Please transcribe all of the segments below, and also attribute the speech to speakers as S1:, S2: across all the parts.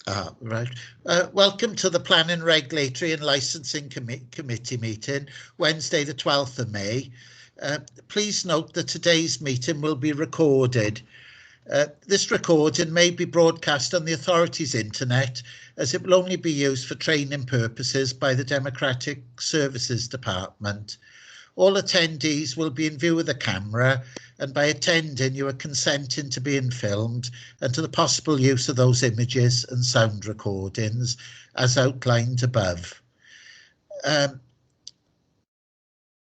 S1: Right. Welcome to the Planning, Regulatory and Licensing Committee meeting, Wednesday the 12th of May. Please note that today's meeting will be recorded. This recording may be broadcast on the authority's internet, as it will only be used for training purposes by the Democratic Services Department. All attendees will be in view of the camera, and by attending you are consenting to being filmed and to the possible use of those images and sound recordings as outlined above.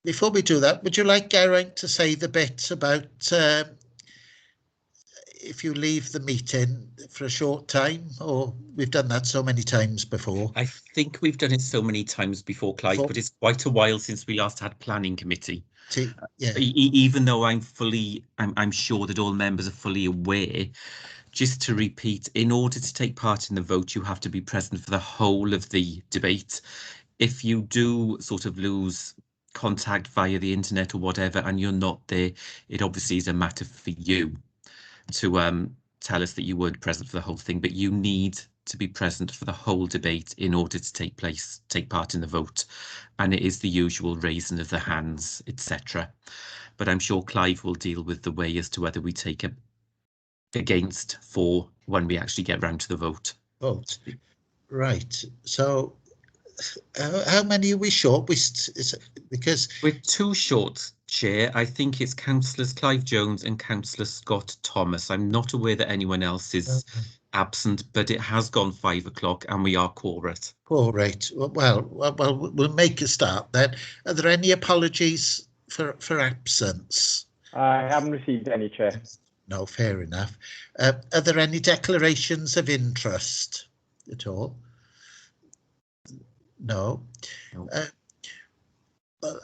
S1: Before we do that, would you like Geraint to say the bit about if you leave the meeting for a short time, or we've done that so many times before?
S2: I think we've done it so many times before, Clive, but it's quite a while since we last had planning committee.
S1: Yeah.
S2: Even though I'm sure that all members are fully aware, just to repeat, in order to take part in the vote, you have to be present for the whole of the debate. If you do sort of lose contact via the internet or whatever, and you're not there, it obviously is a matter for you to tell us that you weren't present for the whole thing, but you need to be present for the whole debate in order to take part in the vote. And it is the usual raising of the hands, etc. But I'm sure Clive will deal with the way as to whether we take a against, for, when we actually get round to the vote.
S1: Right. So how many are we short? Because
S2: we're too short, Chair. I think it's Councillors Clive Jones and Councillor Scott Thomas. I'm not aware that anyone else is absent, but it has gone 5 o'clock and we are quorate.
S1: Quorate. Well, we'll make a start then. Are there any apologies for absence?
S3: I haven't received any, Chair.
S1: No, fair enough. Are there any declarations of interest at all? No.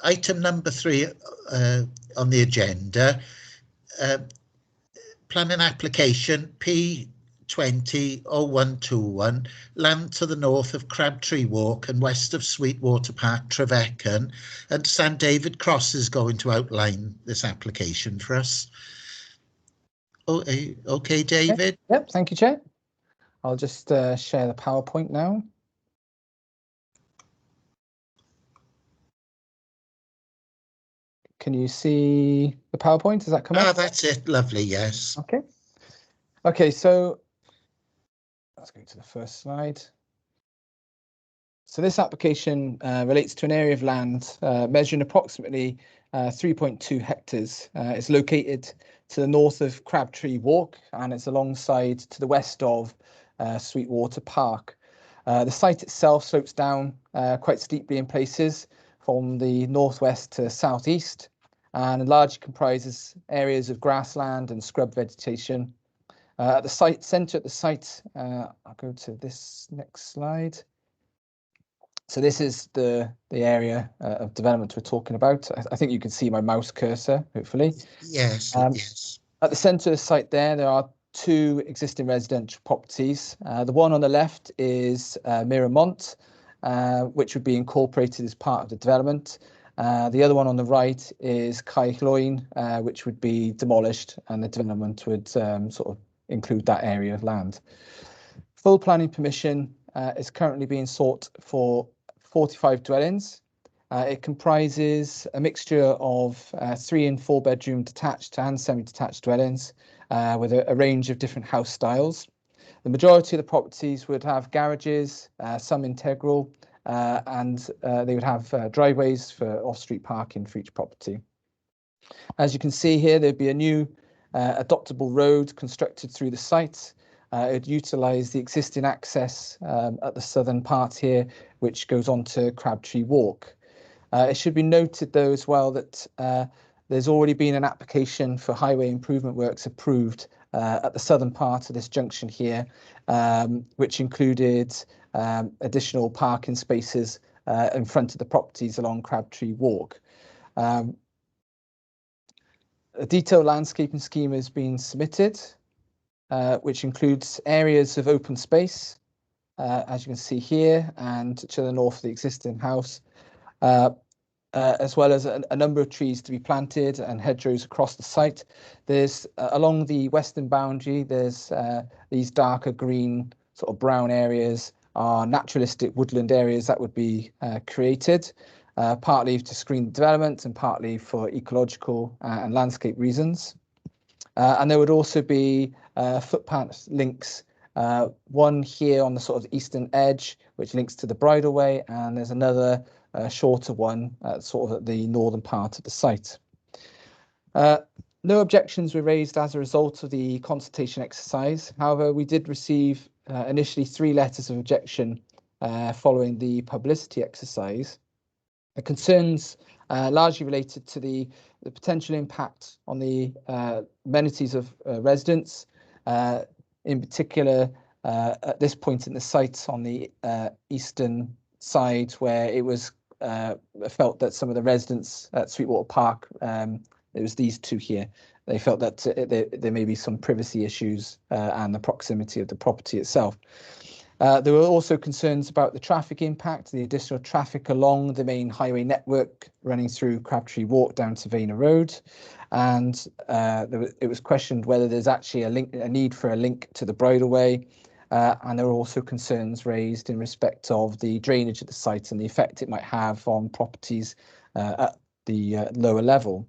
S1: Item number 3 on the agenda, planning application P200121, land to the north of Crabtree Walk and west of Sweetwater Park, Brecon. I understand David Cross is going to outline this application for us. Okay, David?
S4: Yep, thank you, Chair. I'll just share the PowerPoint now. Can you see the PowerPoint? Does that come up?
S1: That's it. Lovely, yes.
S4: Okay, so let's go to the first slide. So this application relates to an area of land measuring approximately 3.2 hectares. It's located to the north of Crabtree Walk, and it's alongside to the west of Sweetwater Park. The site itself slopes down quite steeply in places from the northwest to southeast, and largely comprises areas of grassland and scrub vegetation. At the centre of the site, I'll go to this next slide. So this is the area of development we're talking about. I think you can see my mouse cursor, hopefully.
S1: Yes, yes.
S4: At the centre of the site there are 2 existing residential properties. The one on the left is Miramont, which would be incorporated as part of the development. The other one on the right is Caicloin, which would be demolished, and the development would sort of include that area of land. Full planning permission is currently being sought for 45 dwellings. It comprises a mixture of 3 and 4 bedroom detached and semi-detached dwellings with a range of different house styles. The majority of the properties would have garages, some integral, and they would have driveways for off-street parking for each property. As you can see here, there'd be a new adoptable road constructed through the site. It would utilise the existing access at the southern part here, which goes on to Crabtree Walk. It should be noted, though, as well, that there's already been an application for highway improvement works approved at the southern part of this junction here, which included additional parking spaces in front of the properties along Crabtree Walk. A detailed landscaping scheme has been submitted, which includes areas of open space, as you can see here, and to the north of the existing house, as well as a number of trees to be planted and hedgerows across the site. There's along the western boundary, there's these darker green sort of brown areas are naturalistic woodland areas that would be created, partly to screen development and partly for ecological and landscape reasons. And there would also be footpath links, one here on the sort of eastern edge, which links to the bridleway, and there's another shorter one sort of at the northern part of the site. No objections were raised as a result of the consultation exercise. However, we did receive initially 3 letters of objection following the publicity exercise. The concerns largely related to the potential impact on the amenities of residents, in particular at this point in the site on the eastern side, where it was felt that some of the residents at Sweetwater Park, it was these 2 here, they felt that there may be some privacy issues and the proximity of the property itself. There were also concerns about the traffic impact, the additional traffic along the main highway network running through Crabtree Walk down to Vayner Road, and it was questioned whether there's actually a need for a link to the bridleway, and there were also concerns raised in respect of the drainage at the site and the effect it might have on properties at the lower level.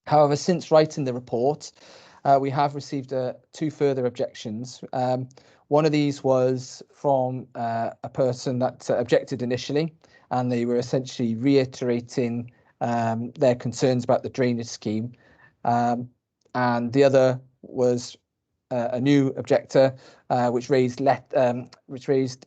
S4: However, since writing the report, we have received 2 further objections. One of these was from a person that objected initially, and they were essentially reiterating their concerns about the drainage scheme. And the other was a new objector, which raised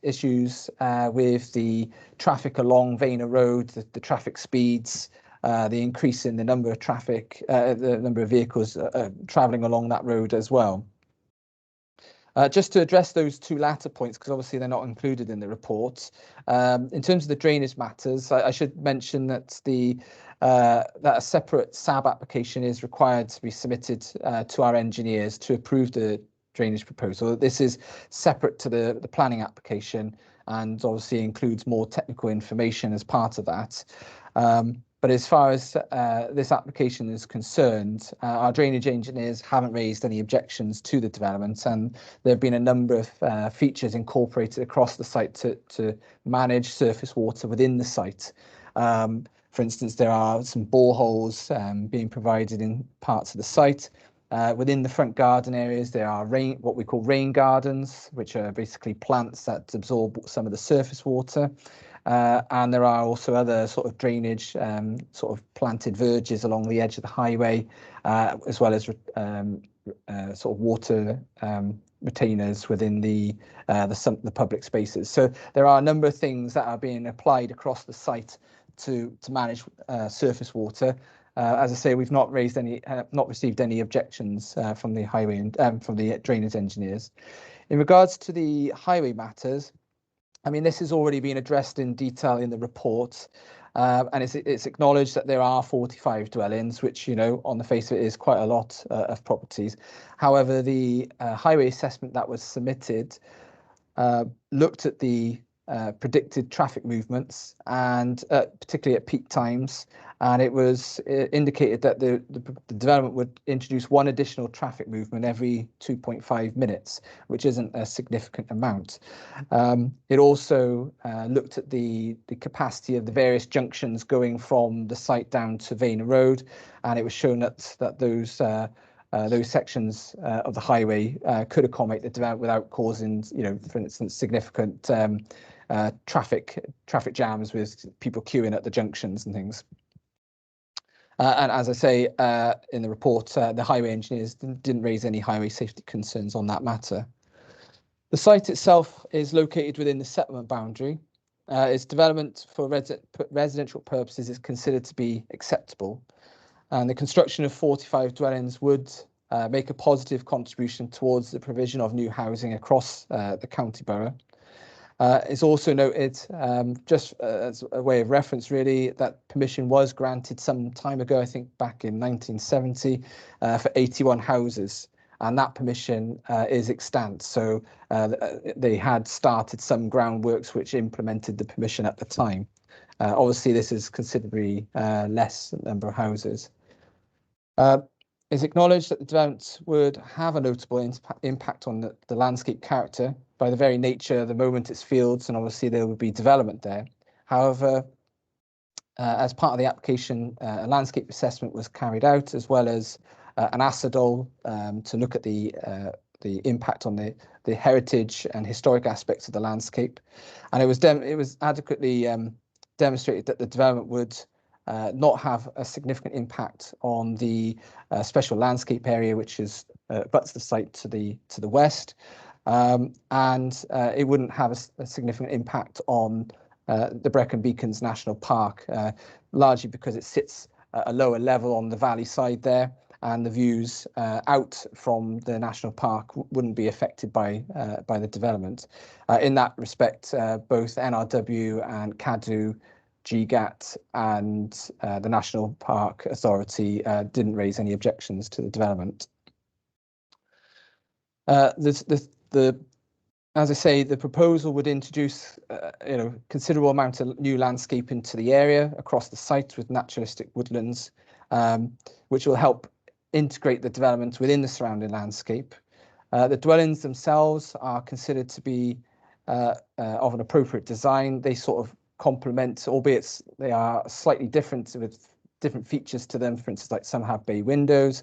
S4: issues with the traffic along Vayner Road, the traffic speeds, the increase in the number of the number of vehicles travelling along that road as well. Just to address those 2 latter points, because obviously they're not included in the report. In terms of the drainage matters, I should mention that that a separate SAB application is required to be submitted to our engineers to approve the drainage proposal. This is separate to the planning application and obviously includes more technical information as part of that. But as far as this application is concerned, our drainage engineers haven't raised any objections to the development, and there have been a number of features incorporated across the site to manage surface water within the site. For instance, there are some boreholes being provided in parts of the site. Within the front garden areas, there are what we call rain gardens, which are basically plants that absorb some of the surface water. And there are also other sort of drainage, sort of planted verges along the edge of the highway, as well as sort of water retainers within the public spaces. So there are a number of things that are being applied across the site to manage surface water. As I say, we've not received any objections from the highway and from the drainage engineers. In regards to the highway matters, I mean, this has already been addressed in detail in the report, and it's acknowledged that there are 45 dwellings, which, you know, on the face of it is quite a lot of properties. However, the highway assessment that was submitted looked at the predicted traffic movements, and particularly at peak times, and it was indicated that the development would introduce 1 additional traffic movement every 2.5 minutes, which isn't a significant amount. It also looked at the capacity of the various junctions going from the site down to Vayner Road, and it was shown that those sections of the highway could accommodate the development without causing, you know, for instance, significant traffic jams with people queuing at the junctions and things. And as I say in the report, the highway engineers didn't raise any highway safety concerns on that matter. The site itself is located within the settlement boundary. Its development for residential purposes is considered to be acceptable, and the construction of 45 dwellings would make a positive contribution towards the provision of new housing across the county borough. It's also noted, just as a way of reference really, that permission was granted some time ago, I think back in 1970, for 81 houses, and that permission is extant. So they had started some groundworks which implemented the permission at the time. Obviously, this is considerably less number of houses. It's acknowledged that the development would have a notable impact on the landscape character by the very nature of the moment it's fields, and obviously there would be development there. However, as part of the application, a landscape assessment was carried out, as well as an ASADOL to look at the impact on the heritage and historic aspects of the landscape, and it was adequately demonstrated that the development would not have a significant impact on the special landscape area, which is butts the site to the west, and it wouldn't have a significant impact on the Brecon Beacons National Park, largely because it sits at a lower level on the valley side there, and the views out from the national park wouldn't be affected by the development. In that respect, both NRW and CADU, GGAT and the National Park Authority didn't raise any objections to the development. As I say, the proposal would introduce considerable amount of new landscape into the area across the site with naturalistic woodlands, which will help integrate the development within the surrounding landscape. The dwellings themselves are considered to be of an appropriate design. They sort of complement, albeit they are slightly different with different features to them. For instance, like some have bay windows,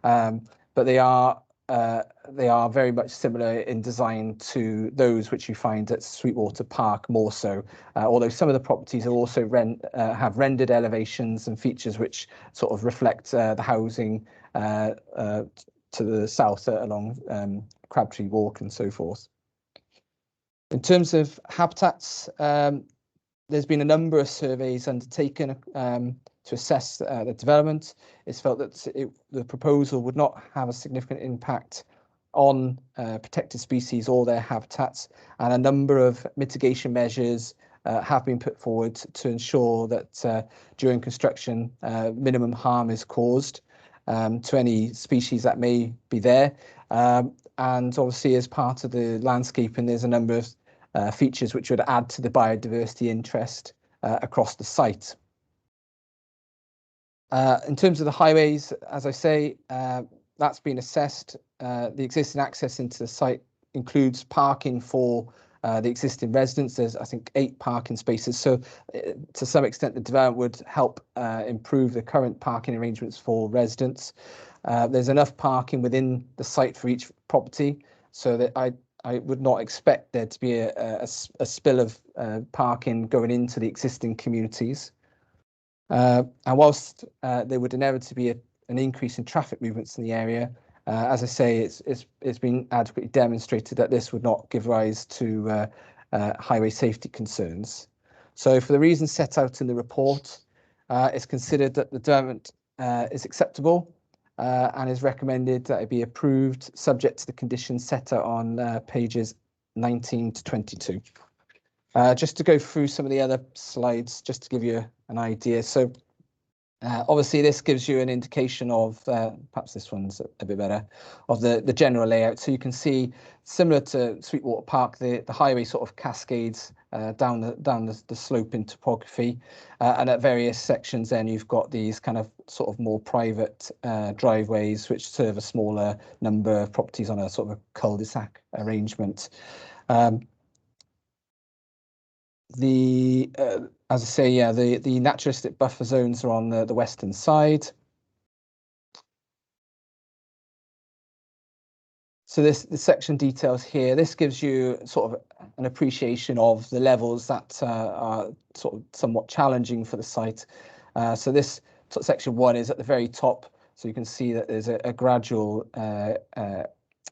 S4: but they are very much similar in design to those which you find at Sweetwater Park more so, although some of the properties are also have rendered elevations and features which sort of reflect the housing to the south along Crabtree Walk and so forth. In terms of habitats, there's been a number of surveys undertaken to assess the development. It's felt that the proposal would not have a significant impact on protected species or their habitats, and a number of mitigation measures have been put forward to ensure that during construction minimum harm is caused to any species that may be there. And obviously, as part of the landscaping, there's a number of features which would add to the biodiversity interest across the site. In terms of the highways, as I say, that's been assessed. The existing access into the site includes parking for the existing residents. There's, I think, 8 parking spaces. So to some extent, the development would help improve the current parking arrangements for residents. There's enough parking within the site for each property, so that I would not expect there to be a spill of parking going into the existing communities. And whilst there would inevitably be an increase in traffic movements in the area, as I say, it's been adequately demonstrated that this would not give rise to highway safety concerns. So for the reasons set out in the report, it's considered that the development is acceptable and is recommended that it be approved subject to the conditions set out on pages 19 to 22. Just to go through some of the other slides, just to give you an idea. So obviously this gives you an indication of, perhaps this one's a bit better, of the general layout. So you can see, similar to Sweetwater Park, the highway sort of cascades down the slope in topography, and at various sections then you've got these kind of sort of more private driveways which serve a smaller number of properties on a sort of a cul-de-sac arrangement. As I say, yeah, the naturalistic buffer zones are on the western side. So this section details here. This gives you sort of an appreciation of the levels that are sort of somewhat challenging for the site. So this sort of section 1 is at the very top. So you can see that there's a gradual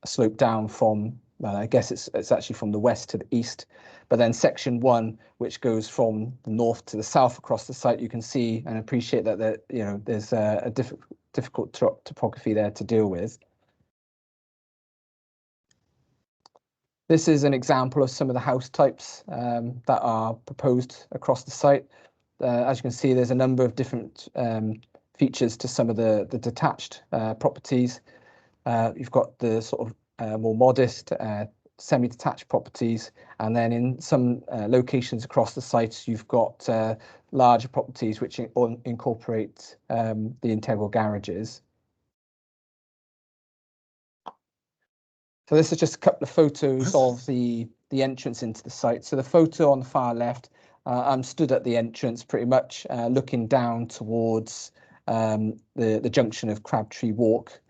S4: slope down from, well, I guess it's actually from the west to the east. But then section 1, which goes from the north to the south across the site, you can see and appreciate that there's a difficult topography there to deal with. This is an example of some of the house types that are proposed across the site. As you can see, there's a number of different features to some of the detached properties. You've got the sort of more modest semi-detached properties, and then in some locations across the site, you've got larger properties which incorporate the integral garages. So this is just a couple of photos of the entrance into the site. So the photo on the far left, I'm stood at the entrance pretty much looking down towards the junction of Crabtree Walk.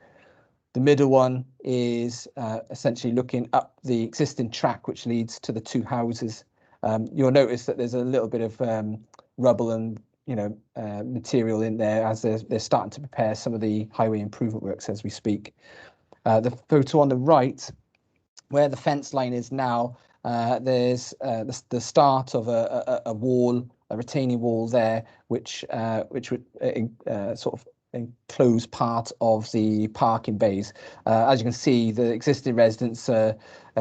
S4: The middle one is essentially looking up the existing track which leads to the two houses. You'll notice that there's a little bit of rubble and material in there as they're starting to prepare some of the highway improvement works as we speak. The photo on the right, where the fence line is now, there's the start of a wall, a retaining wall there, which would sort of enclose part of the parking bays. As you can see, the existing residents,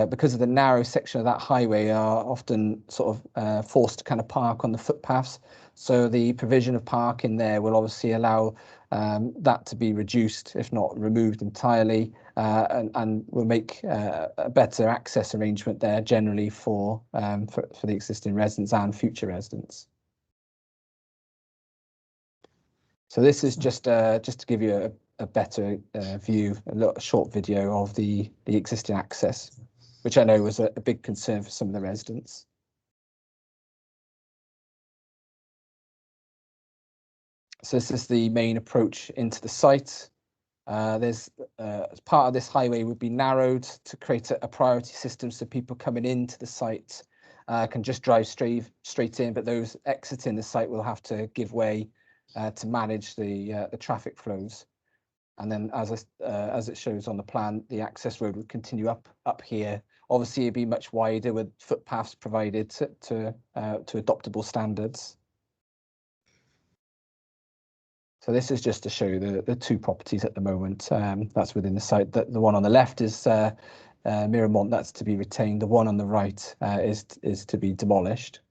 S4: because of the narrow section of that highway, are often sort of forced to kind of park on the footpaths. So the provision of parking there will obviously allow that to be reduced, if not removed entirely, and will make a better access arrangement there generally for the existing residents and future residents. So this is just to give you a better view, a short video of the existing access, which I know was a big concern for some of the residents. So this is the main approach into the site. As part of this highway would be narrowed to create a priority system, so people coming into the site can just drive straight in, but those exiting the site will have to give way to manage the traffic flows. And then, as it shows on the plan, the access road would continue up here. Obviously, it'd be much wider with footpaths provided to adoptable standards. So this is just to show the two properties at the moment. That's within the site. The one on the left is Miramont. That's to be retained. The one on the right is to be demolished.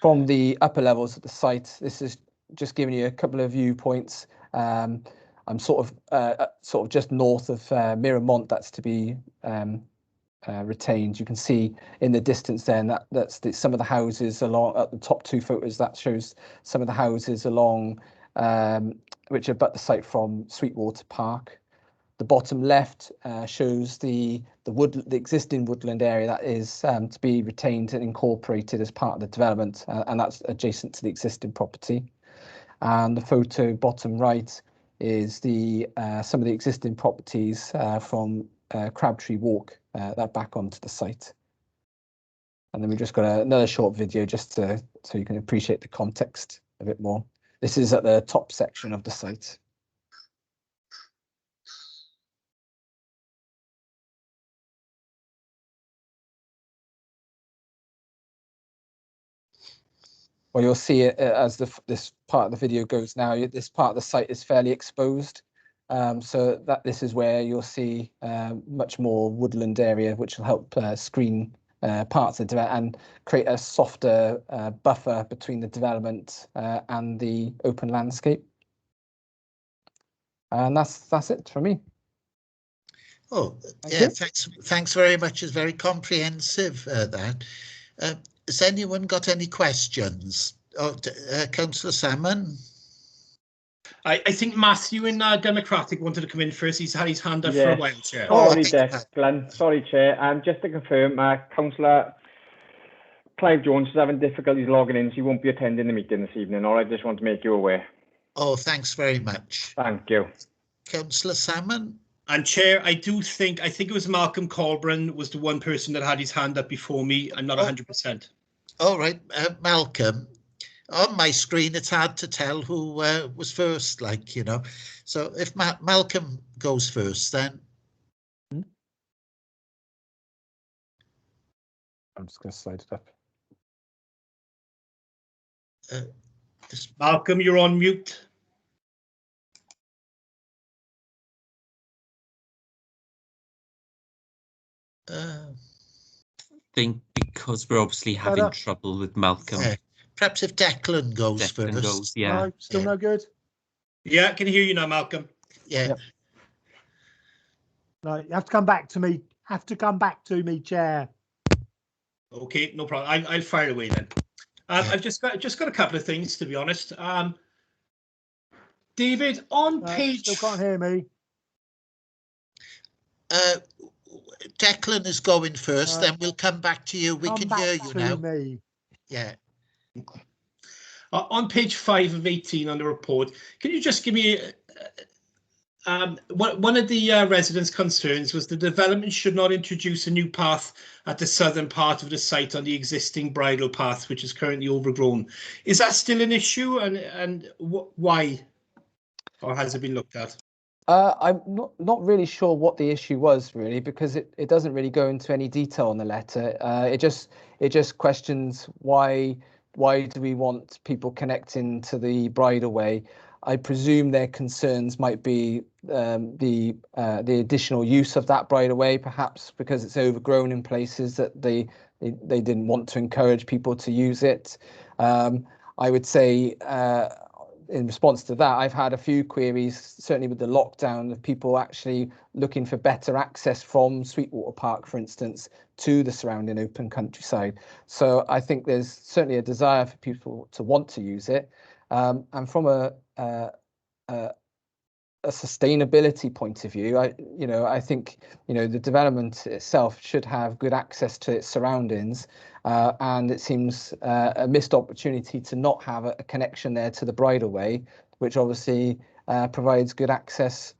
S4: From the upper levels of the site, this is just giving you a couple of viewpoints. I'm sort of just north of Miramont. That's to be retained. You can see in the distance then that's some of the houses along at the top two photos. That shows some of the houses along which abut the site from Sweetwater Park. The bottom left shows the existing woodland area that is to be retained and incorporated as part of the development, and that's adjacent to the existing property. And the photo bottom right is some of the existing properties from Crabtree Walk that back onto the site. And then we just got another short video just so you can appreciate the context a bit more. This is at the top section of the site. Well, you'll see it as this part of the video goes now. This part of the site is fairly exposed. So this is where you'll see much more woodland area, which will help screen parts of the development and create a softer buffer between the development and the open landscape. And that's it for me.
S1: Oh, yeah, thanks very much. It's very comprehensive, that. Has anyone got any questions? Oh, Councillor Salmon?
S5: I think Matthew in Democratic wanted to come in first. He's had his hand up for a while, Chair.
S3: Sorry, Declan. Sorry, Chair. Just to confirm, Councillor Clive Jones is having difficulties logging in, so he won't be attending the meeting this evening. All right, just want to make you aware.
S1: Oh, thanks very much.
S3: Thank you.
S1: Councillor Salmon?
S5: And Chair, I think it was Malcolm Colburn was the one person that had his hand up before me. I'm not 100%.
S1: All right, Malcolm. On my screen, it's hard to tell who was first, So if Malcolm goes first, then.
S4: I'm just going to slide it up.
S5: Malcolm, you're on mute.
S2: I think because we're obviously having trouble with Malcolm.
S1: Perhaps if Declan goes first.
S6: No, still no good.
S5: Yeah, I can hear you now, Malcolm.
S1: Yeah.
S4: Yep.
S6: No, you have to come back to me. Chair.
S5: Okay, no problem. I'll fire away then. I've just got a couple of things, to be honest. David, on page.
S6: Still can't hear me.
S1: Declan is going first, then we'll come back to you. We can hear you now.
S6: Me.
S1: Yeah.
S5: On page 5 of 18 on the report, can you just give me one of the residents' concerns was the development should not introduce a new path at the southern part of the site on the existing bridle path, which is currently overgrown. Is that still an issue, and why, or has it been looked at?
S4: I'm not really sure what the issue was really, because it doesn't really go into any detail in the letter. It just questions why do we want people connecting to the bridleway. I presume their concerns might be the additional use of that bridleway, perhaps because it's overgrown in places that they didn't want to encourage people to use it. I would say in response to that, I've had a few queries, certainly with the lockdown, of people actually looking for better access from Sweetwater Park, for instance, to the surrounding open countryside. So I think there's certainly a desire for people to want to use it. And from a sustainability point of view, I think the development itself should have good access to its surroundings, and it seems a missed opportunity to not have a connection there to the bridleway, which obviously provides good access,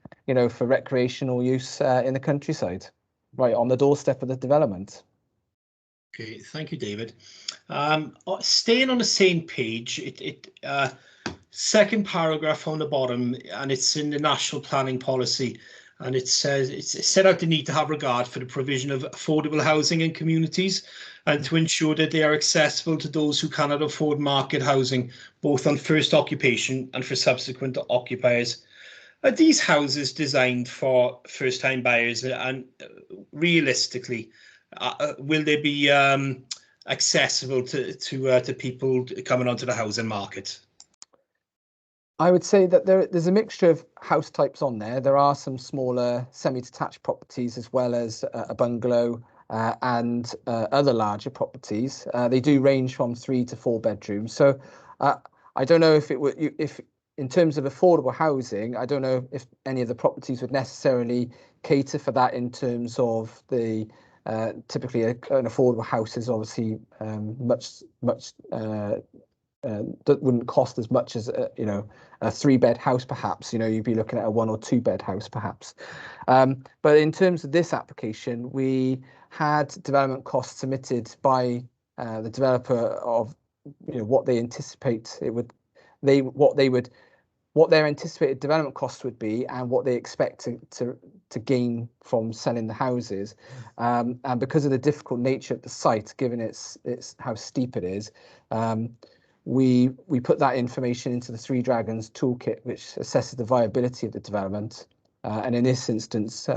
S4: for recreational use in the countryside, right on the doorstep of the development.
S5: Okay, thank you, David. Staying on the same page, second paragraph on the bottom, and it's in the national planning policy, and it says it's set out the need to have regard for the provision of affordable housing in communities and to ensure that they are accessible to those who cannot afford market housing, both on first occupation and for subsequent occupiers. Are these houses designed for first-time buyers, and realistically, will they be accessible to people coming onto the housing market?
S4: I would say that there's a mixture of house types on there. There are some smaller semi-detached properties, as well as a bungalow and other larger properties. They do range from 3 to 4 bedrooms. So I don't know if in terms of affordable housing, I don't know if any of the properties would necessarily cater for that in terms of the typically an affordable house is obviously much that wouldn't cost as much as a 3-bed house, perhaps. You'd be looking at a 1 or 2 bed house, perhaps. But in terms of this application, we had development costs submitted by the developer of what they anticipate what their anticipated development costs would be, and what they expect to gain from selling the houses. And because of the difficult nature of the site, given its how steep it is, we put that information into the Three Dragons toolkit, which assesses the viability of the development. And in this instance,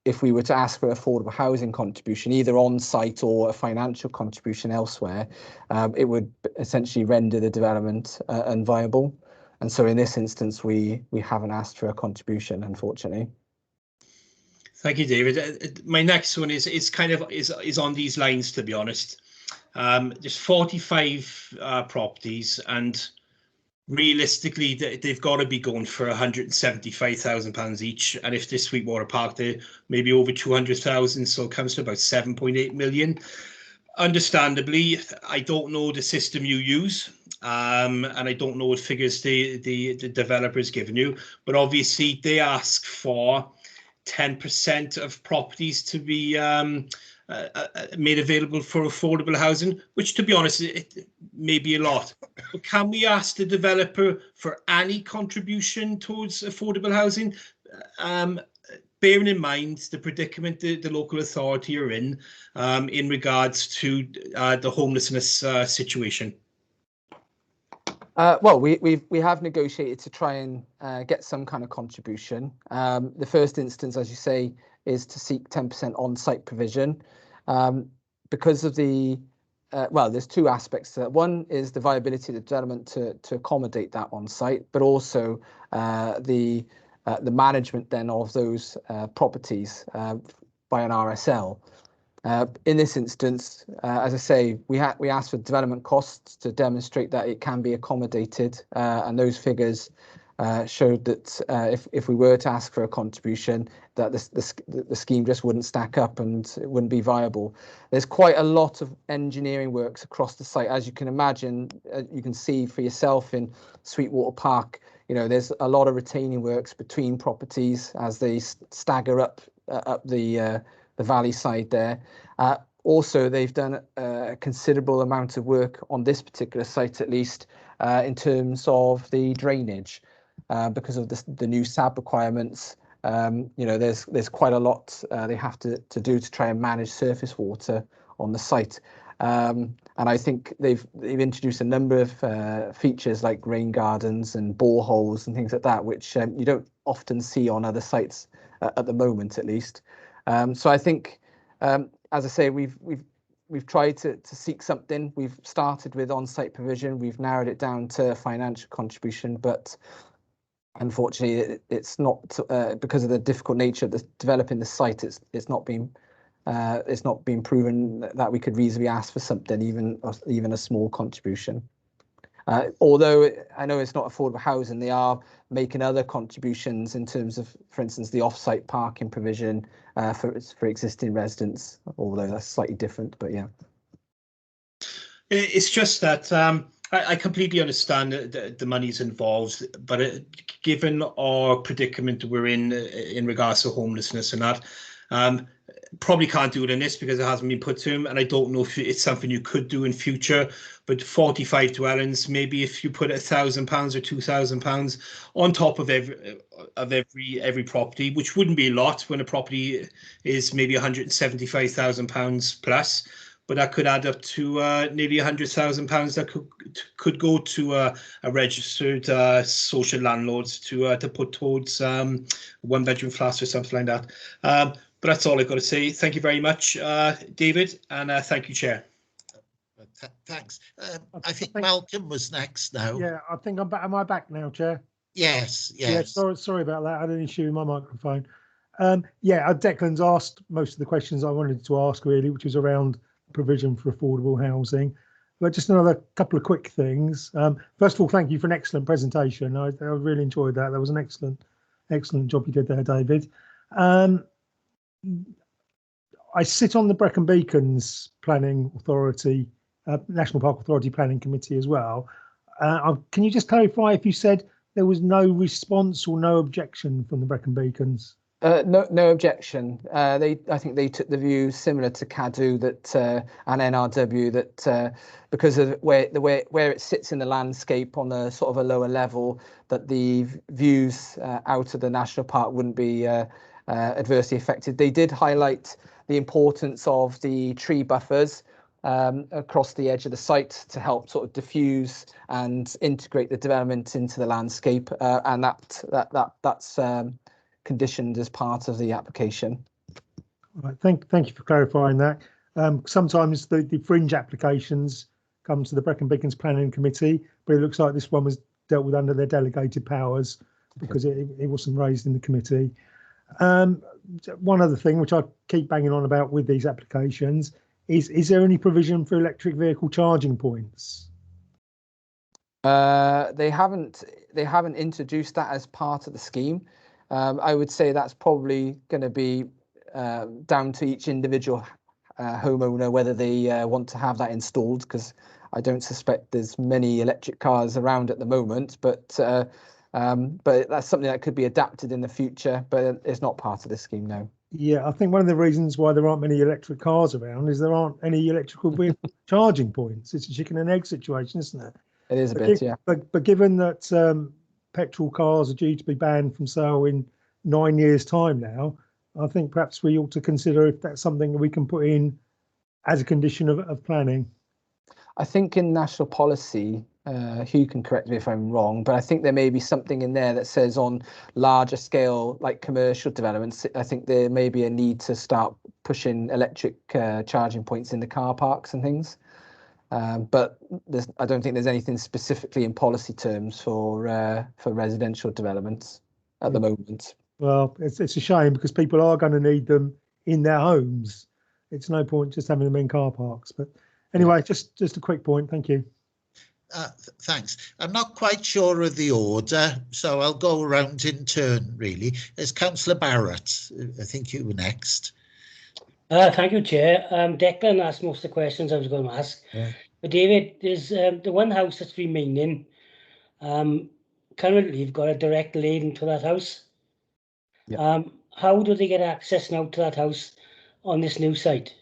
S4: if we were to ask for affordable housing contribution, either on site or a financial contribution elsewhere, it would essentially render the development unviable. And so in this instance, we haven't asked for a contribution, unfortunately.
S5: Thank you, David. My next one is kind of on these lines, to be honest. There's 45 properties, and realistically, they've got to be going for £175,000 each. And if this Sweetwater Park, they're maybe over 200,000, so it comes to about 7.8 million. Understandably, I don't know the system you use, and I don't know what figures the developer's given you, but obviously they ask for 10% of properties to be made available for affordable housing, which, to be honest, it may be a lot. But can we ask the developer for any contribution towards affordable housing? Bearing in mind the predicament the local authority are in regards to the homelessness situation.
S4: Well, we have negotiated to try and get some kind of contribution. The first instance, as you say, is to seek 10% on-site provision. Because of the well, there's two aspects to that. One is the viability of the development to accommodate that on-site, but also the management then of those properties by an RSL. In this instance, as I say, we asked for development costs to demonstrate that it can be accommodated, and those figures showed that if we were to ask for a contribution, that the scheme just wouldn't stack up and it wouldn't be viable. There's quite a lot of engineering works across the site, as you can imagine. You can see for yourself in Sweetwater Park. There's a lot of retaining works between properties as they stagger up the valley side there. Also, they've done a considerable amount of work on this particular site, at least in terms of the drainage. Because of the new SAB requirements, there's quite a lot they have to do to try and manage surface water on the site. And I think they've introduced a number of features like rain gardens and boreholes and things like that, which you don't often see on other sites at the moment, at least. So I think, as I say, we've tried to seek something. We've started with on-site provision. We've narrowed it down to financial contribution, but unfortunately, it's not because of the difficult nature of developing the site. It's not been proven that we could reasonably ask for something, even a small contribution. Although I know it's not affordable housing, they are making other contributions in terms of, for instance, the off-site parking provision for existing residents. Although that's slightly different, but yeah.
S5: It's just that I completely understand the money's involved, but given our predicament we're in regards to homelessness and that, probably can't do it in this because it hasn't been put to him, and I don't know if it's something you could do in future. But 45 dwellings, maybe if you put £1,000 or £2,000 on top of every property, which wouldn't be a lot when a property is maybe £175,000 plus. But that could add up to nearly £100,000 that could go to a registered social landlords to put towards one-bedroom flats or something like that. But that's all I've got to say. Thank you very much, David, and thank you, Chair.
S1: Thanks. I think Malcolm was next now.
S6: Yeah, I think I'm back. Am I back now, Chair?
S1: Yes.
S6: Yeah, sorry about that. I had an issue with my microphone. Declan's asked most of the questions I wanted to ask, really, which was around provision for affordable housing. But just another couple of quick things. First of all, thank you for an excellent presentation. I really enjoyed that. That was an excellent job you did there, David. I sit on the Brecon Beacons Planning Authority, National Park Authority Planning Committee as well. Can you just clarify if you said there was no response or no objection from the Brecon Beacons?
S4: No objection. I think they took the view similar to CADU and NRW that because of where it sits in the landscape on a sort of a lower level, that the views out of the national park wouldn't be adversely affected. They did highlight the importance of the tree buffers across the edge of the site to help sort of diffuse and integrate the development into the landscape, and that's conditioned as part of the application.
S6: Right, thank you for clarifying that. Sometimes the fringe applications come to the Brecon Beacons Planning Committee, but it looks like this one was dealt with under their delegated powers because it wasn't raised in the committee. One other thing which I keep banging on about with these applications is there any provision for electric vehicle charging points?
S4: They haven't introduced that as part of the scheme. I would say that's probably going to be down to each individual homeowner whether they want to have that installed, because I don't suspect there's many electric cars around at the moment, but that's something that could be adapted in the future, but it's not part of the scheme now.
S6: Yeah, I think one of the reasons why there aren't many electric cars around is there aren't any electrical vehicle charging points. It's a chicken and egg situation, isn't it?
S4: It is a bit, yeah.
S6: But given that petrol cars are due to be banned from sale in 9 years' time now, I think perhaps we ought to consider if that's something that we can put in as a condition of planning.
S4: I think in national policy, Hugh can correct me if I'm wrong, but I think there may be something in there that says on larger scale, like commercial developments, I think there may be a need to start pushing electric charging points in the car parks and things. But I don't think there's anything specifically in policy terms for residential developments at the moment.
S6: Well, it's a shame because people are going to need them in their homes. It's no point just having them in car parks. But anyway, just a quick point. Thank you.
S1: Thanks. I'm not quite sure of the order, so I'll go around in turn, really. There's Councillor Barrett. I think you were next.
S7: Thank you, Chair. Declan asked most of the questions I was going to ask.
S4: Yeah.
S7: But David, there's the one house that's remaining. Currently, you've got a direct lane to that house.
S4: Yeah.
S7: How do they get access now to that house on this new site?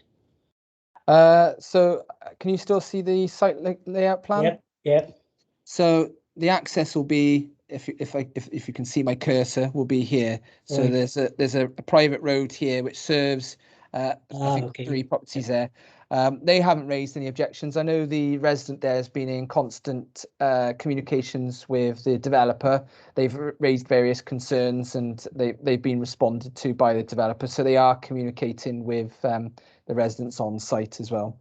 S4: So can you still see the site layout plan?
S7: Yep, yep.
S4: So the access will be, if you can see my cursor, will be here. So
S7: Right.
S4: there's a private road here which serves I think
S7: Okay.
S4: 3 properties there. They haven't raised any objections. I know the resident there has been in constant communications with the developer. They've raised various concerns and they've been responded to by the developer. So they are communicating with the residents on site as well.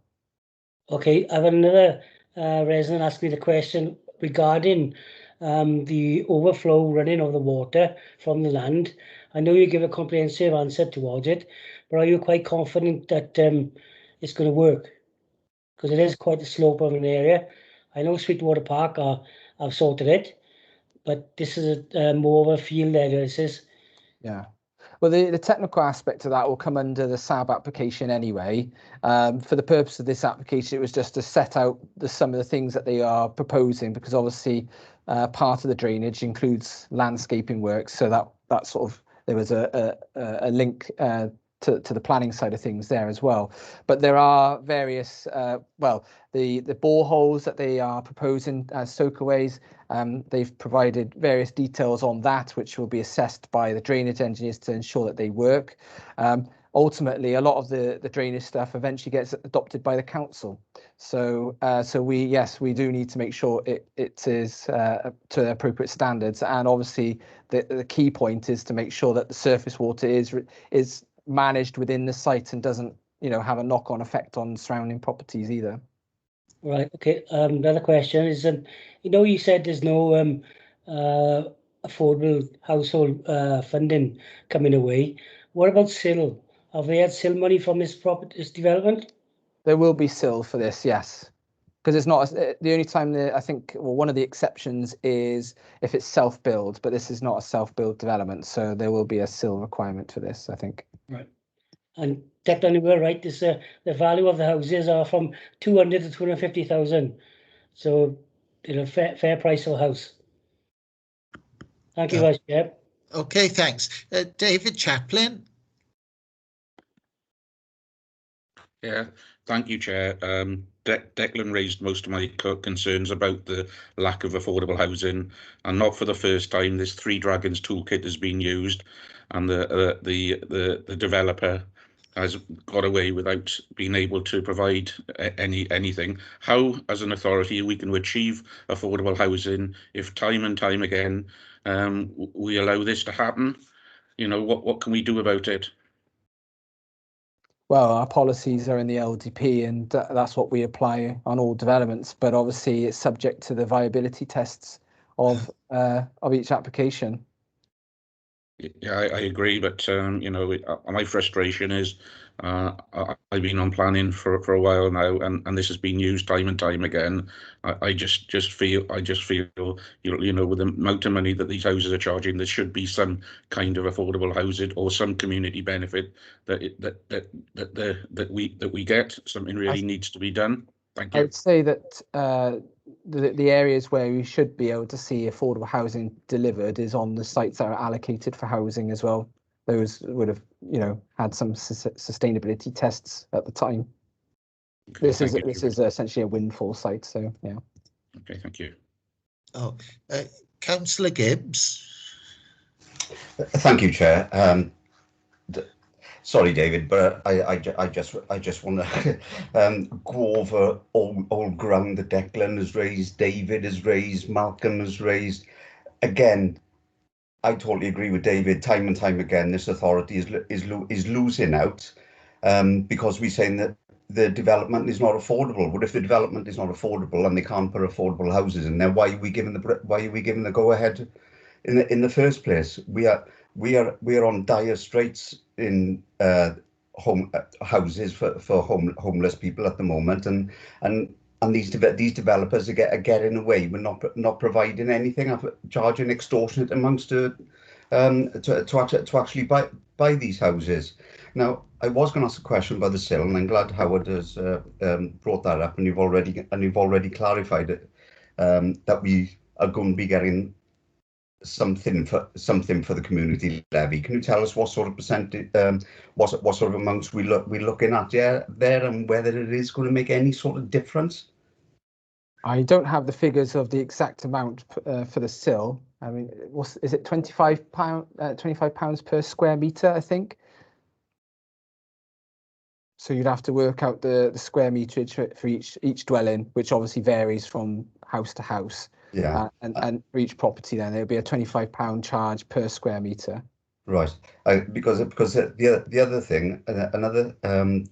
S7: Okay, I have another resident ask me the question regarding the overflow running of the water from the land. I know you give a comprehensive answer towards it, but are you quite confident that it's going to work? Because it is quite a slope of an area. I know Sweetwater Park have sorted it, but this is more of a field area. This is.
S4: Yeah. Well, the technical aspect of that will come under the SAB application anyway. For the purpose of this application, it was just to set out some of the things that they are proposing, because obviously part of the drainage includes landscaping work. So that sort of, there was a link to the planning side of things there as well. But there are various, well, the boreholes that they are proposing as soakaways, they've provided various details on that, which will be assessed by the drainage engineers to ensure that they work. Ultimately, a lot of the drainage stuff eventually gets adopted by the council. So we do need to make sure it is to appropriate standards. And obviously, the key point is to make sure that the surface water is managed within the site and doesn't, have a knock-on effect on surrounding properties either.
S7: Right. Okay. Another question is, you said there's no affordable household funding coming away. What about SIL? Have they had SIL money from this development?
S4: There will be SIL for this, yes, because it's not the only time that I think. Well, one of the exceptions is if it's self-build, but this is not a self-build development, so there will be a SIL requirement for this, I think.
S7: Right. And technically, we're right. This the value of the houses are from 200 to 250,000. So, fair price of a house. Thank you, Vice Chair.
S1: Okay, thanks. David Chaplin.
S8: Yeah, thank you, Chair. Declan raised most of my concerns about the lack of affordable housing, and not for the first time. This Three Dragons toolkit has been used, and the developer has got away without being able to provide anything. How, as an authority, we can achieve affordable housing if time and time again we allow this to happen? What can we do about it?
S4: Well, our policies are in the LDP, and that's what we apply on all developments. But obviously, it's subject to the viability tests of each application.
S8: Yeah, I agree, but my frustration is I've been on planning for a while now, and this has been used time and time again. I just feel with the amount of money that these houses are charging, there should be some kind of affordable housing or some community benefit that we get. Something really needs to be done. Thank you.
S4: I would say that the areas where we should be able to see affordable housing delivered is on the sites that are allocated for housing as well. Those would have, had some sustainability tests at the time.
S8: Okay,
S4: this is essentially a windfall site, so yeah.
S8: Okay, thank you.
S1: Oh, Councillor Gibbs.
S9: Thank you, Chair. Sorry, David, but I just want to go over all ground that Declan has raised, David has raised, Malcolm has raised. Again, I totally agree with David. Time and time again, this authority is losing out because we're saying that the development is not affordable. But if the development is not affordable and they can't put affordable houses in there, why are we giving the go ahead in the first place? We are on dire straits in houses for homeless people at the moment, and and these developers are getting away with not providing anything, charging extortionate amounts to actually buy these houses. Now, I was going to ask a question about the sill, and I'm glad Howard has brought that up, and you've already clarified it, that we are going to be getting something for the community levy. Can you tell us what sort of percentage, what sort of amounts we're looking at there, and whether it is going to make any sort of difference?
S4: I don't have the figures of the exact amount for the sill. I mean, is it £25 per square metre, I think? So you'd have to work out the square meterage for each dwelling, which obviously varies from house to house.
S9: Yeah.
S4: And for each property, then there'll be a £25 charge per square metre.
S9: Right, because the other thing,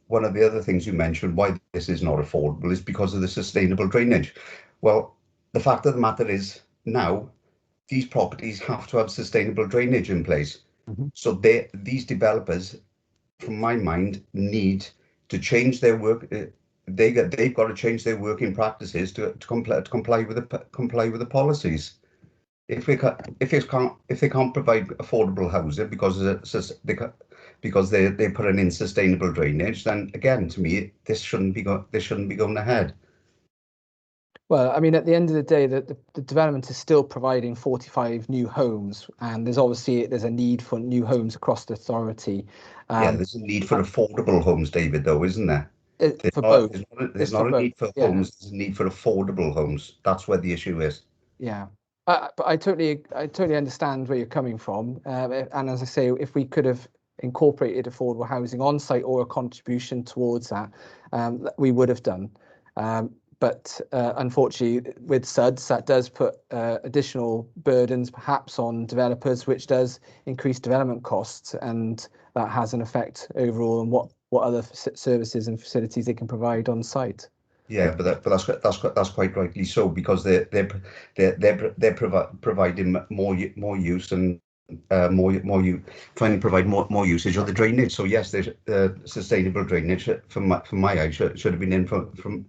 S9: one of the other things you mentioned why this is not affordable is because of the sustainable drainage. Well, the fact of the matter is now these properties have to have sustainable drainage in place.
S4: Mm-hmm.
S9: So these developers, from my mind, need to change their work. They've got to change their working practices to comply with the policies. If they can't provide affordable housing because they're putting in sustainable drainage, then again, to me, this shouldn't be going ahead.
S4: Well, I mean, at the end of the day, the development is still providing 45 new homes, and there's a need for new homes across the authority.
S9: Yeah, there's a need for affordable homes, David, though, isn't there?
S4: For both.
S9: There's not a need for homes. There's a need for affordable homes. That's where the issue is.
S4: Yeah. But I totally understand where you're coming from, and as I say, if we could have incorporated affordable housing on site or a contribution towards that, we would have done. But unfortunately, with SUDS, that does put additional burdens perhaps on developers, which does increase development costs, and that has an effect overall on what other services and facilities they can provide on site.
S9: Yeah, but that's quite rightly so, because they're providing more use and trying to provide more usage of the drainage. So yes, there's sustainable drainage from my eyes should have been in from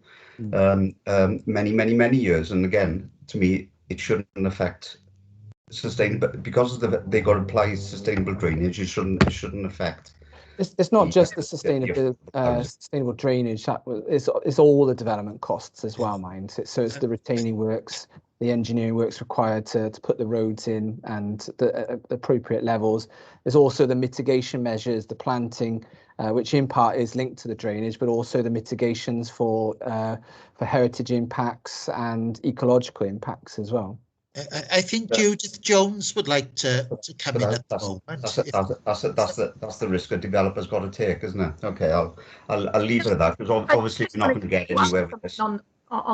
S9: many years. And again, to me, it shouldn't affect sustainable, because they got to apply sustainable drainage. It shouldn't affect.
S4: It's not just the sustainable drainage. It's all the development costs as well, mind. So it's the retaining works, the engineering works required to put the roads in and the appropriate levels. There's also the mitigation measures, the planting, which in part is linked to the drainage, but also the mitigations for heritage impacts and ecological impacts as well.
S1: I think Judith Jones would like to come in at the moment.
S9: That's the risk a developer's got to take, isn't it? Okay, I'll leave it at that, because obviously we're not going to get anywhere with this.
S10: On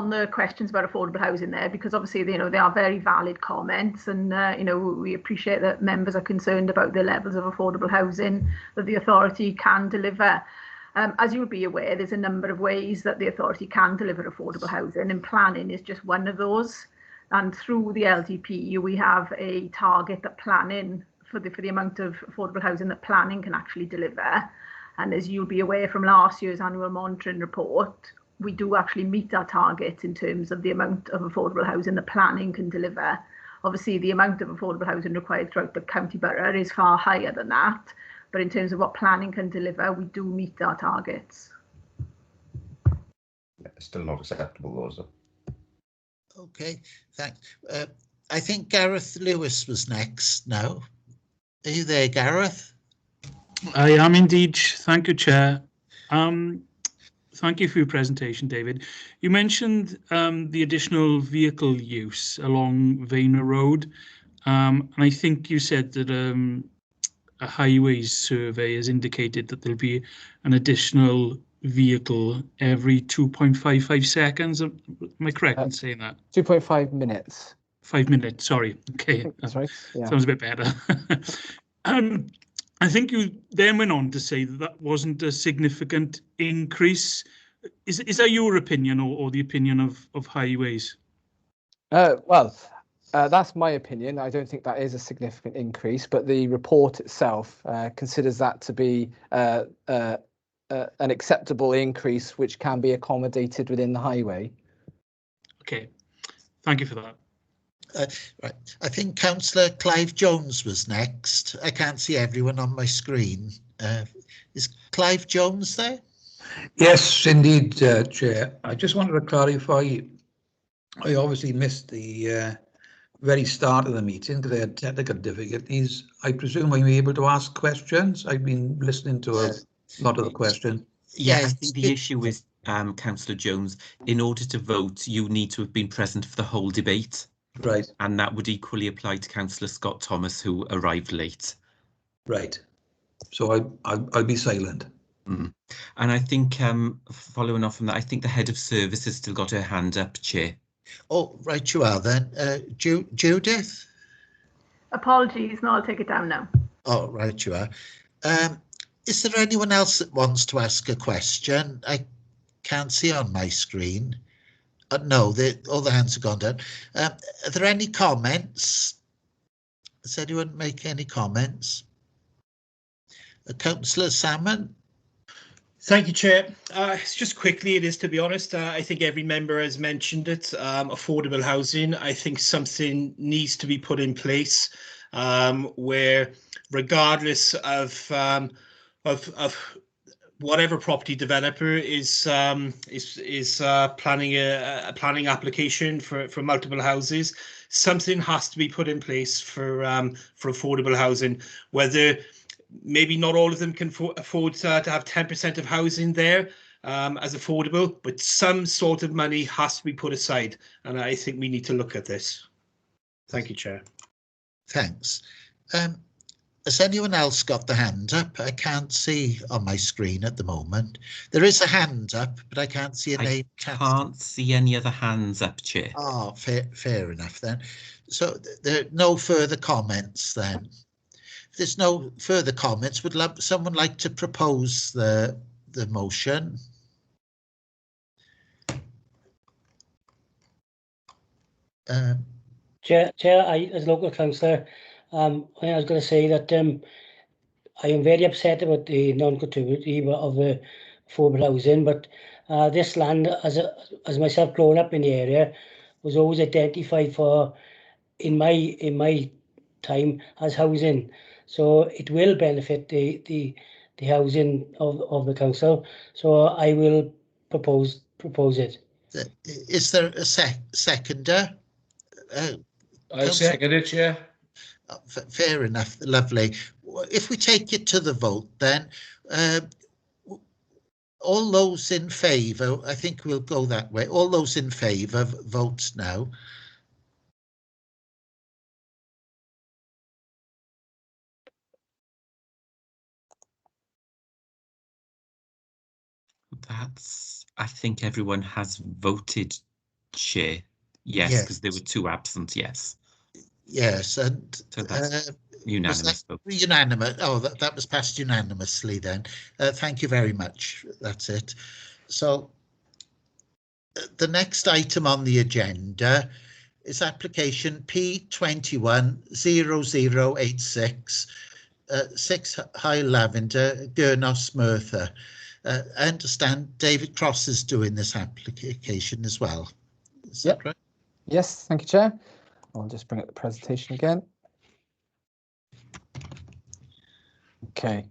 S10: the questions about affordable housing there, because obviously they are very valid comments, and we appreciate that members are concerned about the levels of affordable housing that the authority can deliver. As you will be aware, there's a number of ways that the authority can deliver affordable housing, and planning is just one of those. And through the LDP, we have a target that planning for the amount of affordable housing that planning can actually deliver. And as you'll be aware from last year's annual monitoring report, we do actually meet our targets in terms of the amount of affordable housing that planning can deliver. Obviously, the amount of affordable housing required throughout the county borough is far higher than that. But in terms of what planning can deliver, we do meet our targets.
S9: Still not acceptable, those.
S1: Okay, thanks. I think Gareth Lewis was next now. Are you there, Gareth?
S11: I am indeed. Thank you, Chair. Thank you for your presentation, David. You mentioned the additional vehicle use along Vayner Road. And I think you said that a highways survey has indicated that there'll be an additional vehicle every 2.55 seconds. Am I correct in saying that?
S4: 2.5 minutes.
S11: 5 minutes, sorry. Okay,
S4: that's right. Yeah.
S11: Sounds a bit better. I think you then went on to say that wasn't a significant increase. Is that your opinion or the opinion of highways?
S4: Well, that's my opinion. I don't think that is a significant increase, but the report itself considers that to be an acceptable increase which can be accommodated within the highway.
S11: Okay, thank you for that.
S1: Right, I think Councillor Clive Jones was next. I can't see everyone on my screen. Is Clive Jones there?
S12: Yes, indeed, Chair. I just wanted to clarify, I obviously missed the very start of the meeting because I had technical difficulties. I presume I'm able to ask questions. I've been listening to a lot of the questions.
S2: Yeah, I think the issue is, Councillor Jones, in order to vote, you need to have been present for the whole debate.
S12: Right.
S2: And that would equally apply to Councillor Scott Thomas, who arrived late.
S12: Right. So I'll be silent.
S2: Mm. And I think, following off from that, I think the head of service has still got her hand up, Chair.
S1: Oh, right, you are then. Judith?
S10: Apologies, no, I'll take it down now.
S1: Oh, right, you are. Is there anyone else that wants to ask a question? I can't see on my screen. No, all the hands have gone down. Are there any comments? Does anyone make any comments? Councillor Salmon?
S5: Thank you, Chair. Just quickly, it is, to be honest, I think every member has mentioned it. Affordable housing, I think something needs to be put in place where, regardless of whatever property developer is planning a planning application for multiple houses, something has to be put in place for affordable housing. Whether maybe not all of them can afford to have 10% of housing there as affordable, but some sort of money has to be put aside, and I think we need to look at this. Thank you, Chair.
S1: Thanks. Has anyone else got the hand up? I can't see on my screen at the moment. There is a hand up, but I can't see a name.
S2: I can't see any other hands up, Chair.
S1: Oh, fair enough then. So there are no further comments then. If there's no further comments, would someone like to propose the motion?
S7: Chair, as local councillor, I was going to say that I am very upset about the non-continuity of the affordable housing, but this land, as myself growing up in the area, was always identified for, in my time, as housing. So it will benefit the housing of the council. So I will propose it.
S1: Is there a seconder?
S13: I second it, Chair.
S1: Fair enough, lovely. If we take it to the vote then, all those in favour, I think we'll go that way. All those in favour, vote now.
S2: I think everyone has voted, Chair. Yes, because there were 2 absent, yes.
S1: Yes, and
S2: so that's unanimous.
S1: Unanimous. Oh, that was passed unanimously then. Thank you very much. That's it. So the next item on the agenda is application P210086, 6 High Lavender, Gurnos, Merthyr. I understand David Cross is doing this application as well. Is that right?
S4: Yes, thank you, Chair. I'll just bring up the presentation again. Okay.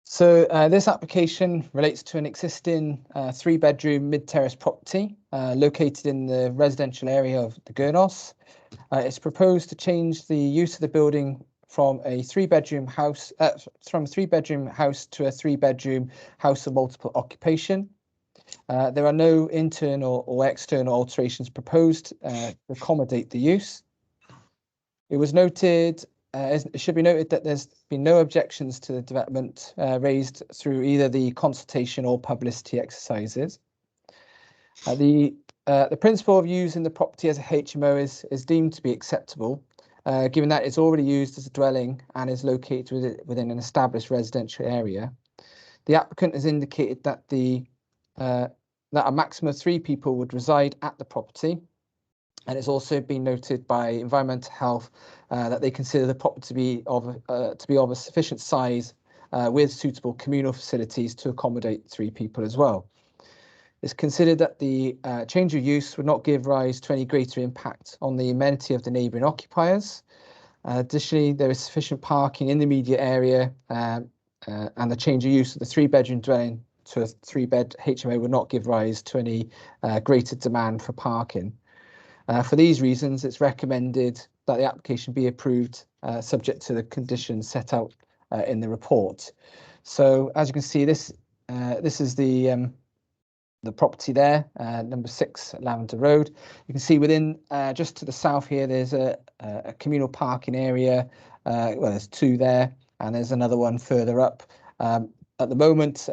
S4: So this application relates to an existing 3-bedroom mid-terrace property located in the residential area of the Gurnos. It's proposed to change the use of the building from a 3-bedroom house to a 3-bedroom house of multiple occupation. There are no internal or external alterations proposed to accommodate the use. It was noted, it should be noted that there's been no objections to the development raised through either the consultation or publicity exercises. The principle of using the property as a HMO is deemed to be acceptable, given that it's already used as a dwelling and is located within an established residential area. The applicant has indicated that that a maximum of 3 people would reside at the property, and it's also been noted by Environmental Health that they consider the property to be of a sufficient size with suitable communal facilities to accommodate 3 people as well. It's considered that the change of use would not give rise to any greater impact on the amenity of the neighbouring occupiers. Additionally, there is sufficient parking in the immediate area, and the change of use of the 3-bedroom dwelling to a 3-bed HMO would not give rise to any greater demand for parking. For these reasons, it's recommended that the application be approved, subject to the conditions set out in the report. So, as you can see, this is the property there, number 6 Lavender Road. You can see within, just to the south here, there's a communal parking area. Well, there's 2 there, and there's another one further up. At the moment,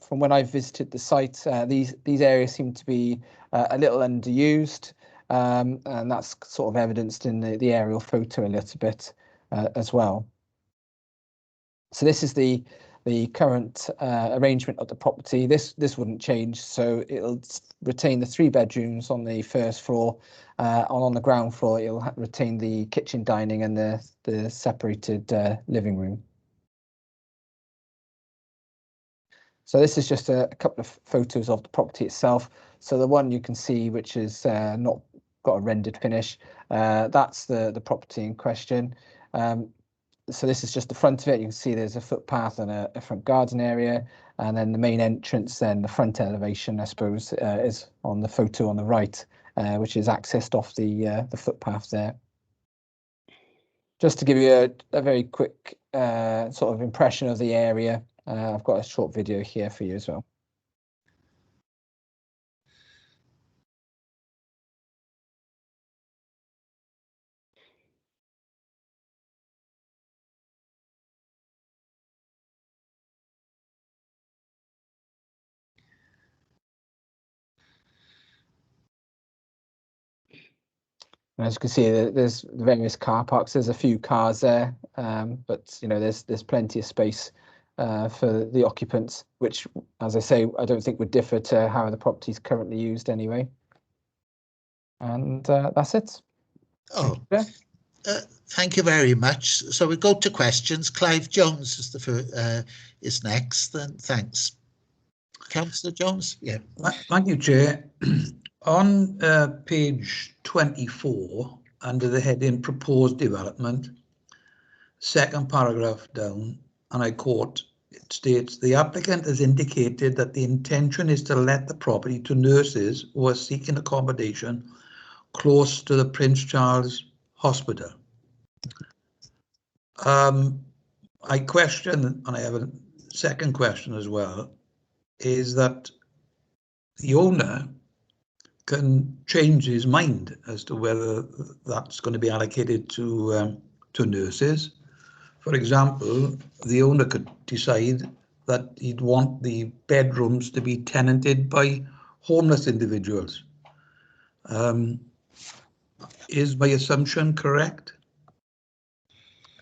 S4: from when I visited the site, these areas seem to be a little underused, and that's sort of evidenced in the aerial photo a little bit as well. So this is the current arrangement of the property. This wouldn't change, so it'll retain the 3 bedrooms on the first floor. On the ground floor, it'll retain the kitchen, dining, and the separated living room. So this is just a couple of photos of the property itself. So the one you can see, which is not got a rendered finish, that's the property in question. So this is just the front of it. You can see there's a footpath and a front garden area, and then the main entrance, then the front elevation, I suppose, is on the photo on the right, which is accessed off the footpath there. Just to give you a very quick sort of impression of the area, I've got a short video here for you as well. And as you can see, there's various car parks. There's a few cars there, but you know, there's plenty of space for the occupants, which, as I say, I don't think would differ to how the property is currently used anyway. And that's it.
S1: Oh, thank you very much. So we go to questions. Clive Jones is next. Then thanks, Councillor Jones. Yeah.
S12: Thank you, Chair. On page 24, under the heading Proposed Development, second paragraph down, and I quote, it states, the applicant has indicated that the intention is to let the property to nurses who are seeking accommodation close to the Prince Charles Hospital. I question, and I have a second question as well, is that the owner can change his mind as to whether that's going to be allocated to nurses. For example, the owner could decide that he'd want the bedrooms to be tenanted by homeless individuals. Is my assumption correct?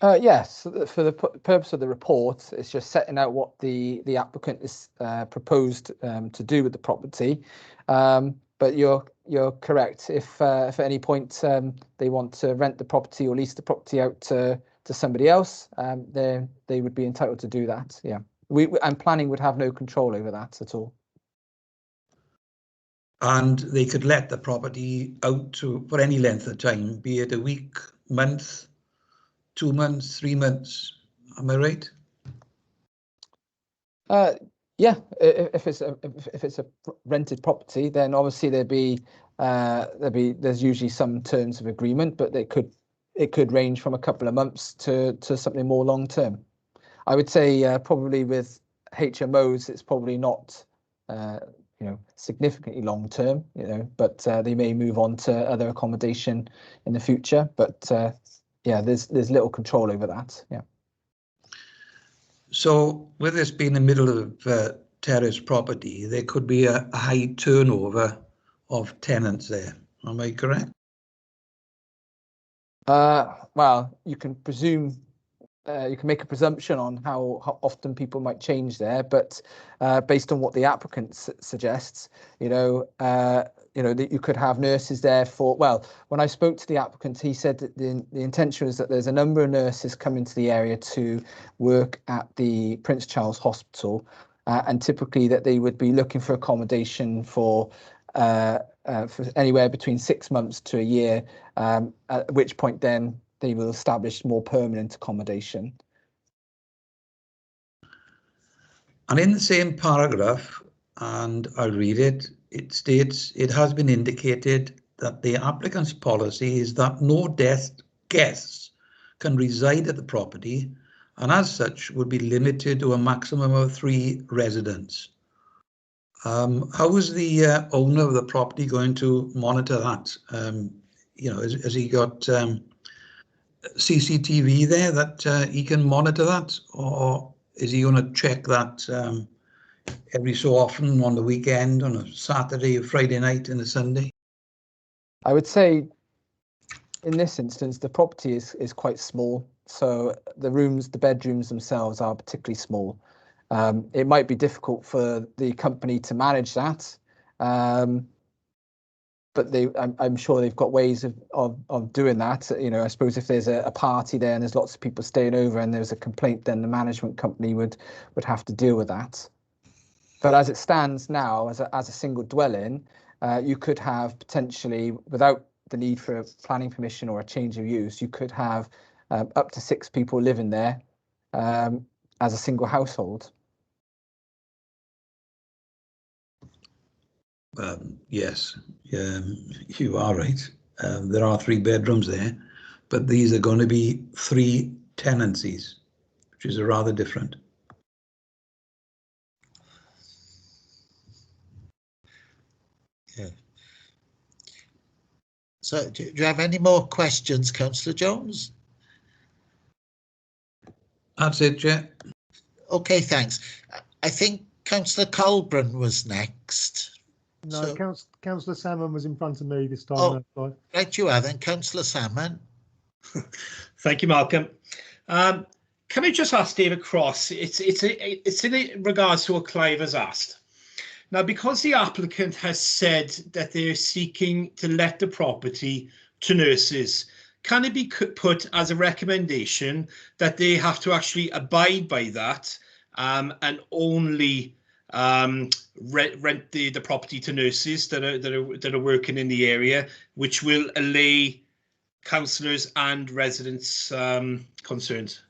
S4: Yes, for the purpose of the report, it's just setting out what the applicant is proposed to do with the property. But you're correct. If at any point they want to rent the property or lease the property out to somebody else, they would be entitled to do that. Yeah, and planning would have no control over that at all.
S12: And they could let the property out for any length of time, be it a week, month, 2 months, 3 months. Am I right?
S4: Yeah, if it's a rented property, then obviously there's usually some terms of agreement, but it could range from a couple of months to something more long term. I would say probably with HMOs, it's probably not significantly long term, but they may move on to other accommodation in the future. But yeah, there's little control over that. Yeah.
S12: So with this being the middle of terrace property, there could be a high turnover of tenants there. Am I correct?
S4: Well, you can presume, you can make a presumption on how often people might change there, but based on what the applicant suggests, that you could have nurses there for, well, when I spoke to the applicant, he said that the intention is that there's a number of nurses coming to the area to work at the Prince Charles Hospital, and typically that they would be looking for accommodation for anywhere between 6 months to a year, at which point then they will establish more permanent accommodation.
S12: And in the same paragraph, and I'll read it, it states, it has been indicated that the applicant's policy is that no guests can reside at the property, and as such would be limited to a maximum of 3 residents. How is the owner of the property going to monitor that? You know, has he got CCTV there that he can monitor that, or is he going to check that every so often on the weekend, on a Saturday, a Friday night and a Sunday?
S4: I would say in this instance, the property is quite small. So the bedrooms themselves are particularly small. It might be difficult for the company to manage that. But I'm sure they've got ways of doing that. You know, I suppose if there's a party there and there's lots of people staying over and there's a complaint, then the management company would have to deal with that. But as it stands now, as a single dwelling, you could have potentially, without the need for a planning permission or a change of use, you could have up to 6 people living there as a single household.
S12: Yes, you are right. There are 3 bedrooms there, but these are going to be 3 tenancies, which is rather different.
S1: Yeah. So do you have any more questions, Councillor Jones?
S12: That's it, Chair.
S1: Okay, thanks. I think Councillor Colburn was next.
S6: No, so, Councillor Salmon was in front of me this time.
S1: Oh, right you are then, Councillor Salmon.
S5: Thank you, Malcolm. Can I just ask David Cross? It's in regards to what Clive has asked. Now, because the applicant has said that they're seeking to let the property to nurses, can it be put as a recommendation that they have to actually abide by that and only rent the property to nurses that are working in the area, which will allay councillors and residents' concerns?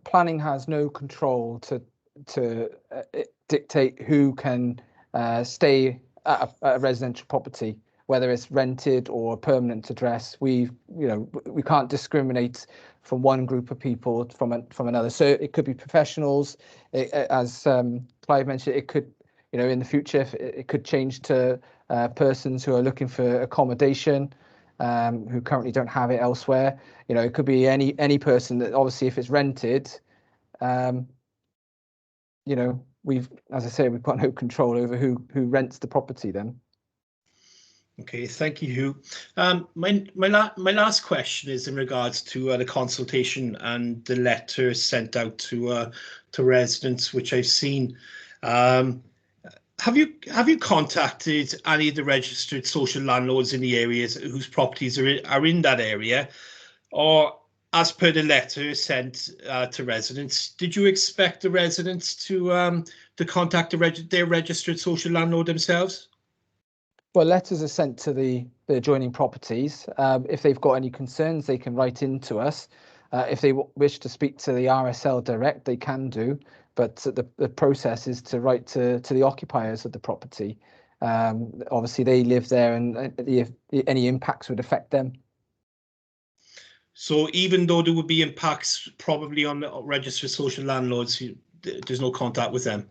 S4: Planning has no control to dictate who can stay at a residential property, whether it's rented or a permanent address. We can't discriminate from one group of people from another. So it could be professionals, as Clive mentioned. It could, in the future, it could change to persons who are looking for accommodation, who currently don't have it elsewhere. It could be any person that, obviously, if it's rented, as I say, we've got no control over who rents the property then.
S5: Okay, thank you, Hugh. My last question is in regards to the consultation and the letter sent out to residents, which I've seen. Have you contacted any of the registered social landlords in the areas whose properties are in that area, or as per the letter sent to residents, did you expect the residents to contact their registered social landlord themselves?
S4: Well, letters are sent to the adjoining properties. If they've got any concerns, they can write into us. If they wish to speak to the RSL direct, they can do. But the process is to write to the occupiers of the property. Obviously, they live there, and any impacts would affect them.
S5: So even though there would be impacts probably on the registered social landlords, there's no contact with them.